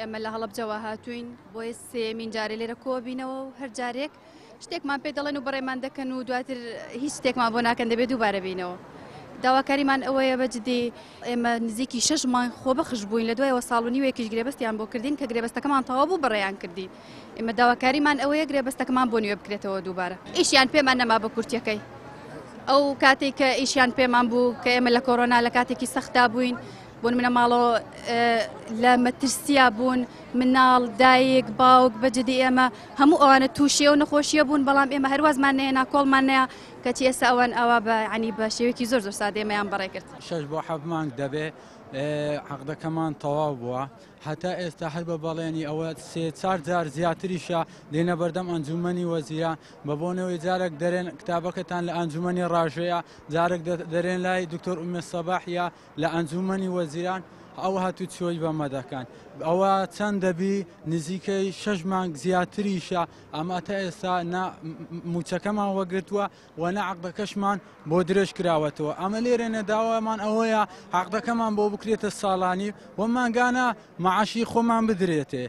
ئێمە لە هەڵەبجەوە هاتوین بۆی سێمین جارێ لێرە کۆبینەوە و هەر جارێک شتێکمان پێ دەڵێن و بەڕێمان دەکەن و دواتر هیچ شتێکمان بۆ ناکەن دەبێت دووبارە بینەوە. داواکاریمان ئەوەیە بەجددی ئێمە نزیکی 6 مانگ خۆ بەخش بووین لە دوایەوە ساڵ و نیوەیەکیش گرێبەستیان بۆ کردین کە گرێبەستەکەمان تەواو بوو بەڕێیان کردین. ئێمە داواکاریمان ئەوەیە گرێبەستەکەمان بۆ نیوە بکرێتەوە دووبارە. ئیشیان پێمان نەما بە کورتیەکەی. ئەو کاتێک کە ئیشیان پێمان بوو کە ئێمە لە کۆڕۆنا لە کاتێکی سەختا بووین بۆن منە ماڵەوە لە مەترسیا بوون مناڵ دایک باوک بەجددی ئێمە هەموو ئەوانە تووشیە و نەخۆشیە بوون بەڵام ئێمە هەروازمان نێنا کۆڵمان نەیە کەچی ئێستا ئەوان ئەوە بە عنی بە شێوەیەکی زۆر سادەیەمەیان بەڕێ کرد. 6 بۆ 7 مانگ دەبێ عەقدەکەمان تەواو بووە هەتا ئێستا هەر بە بەڵێنی ئەوە 3-4 جار زیاتریشە لێنە بەردەم ئەنجومەنی وەزیران بە بۆنەوەی جارێک دەرێن کتابەکەتان لە ئەنجومەنی ڕاژەیە جارێک دەرێن لای دکتۆر ئومێد سەباحیە لە ئەنجومەنی وەزیران ئەو هاتوو چۆی بەمە دەکەن ئەوە چەند دەبی نزیکەی 6 مانگ زیاتریشە ئەمە تا ئێستا موچەکەمان وەگرتووە و نە عەقدەکەشمان بۆ درێژ کراوەتەوە ئەمە لێرە نەداوامان ئەوەیە عەقدەکەمان بۆ بکرێتە ساڵانی و مانگانە مەعاشی خۆمان بدرێتێ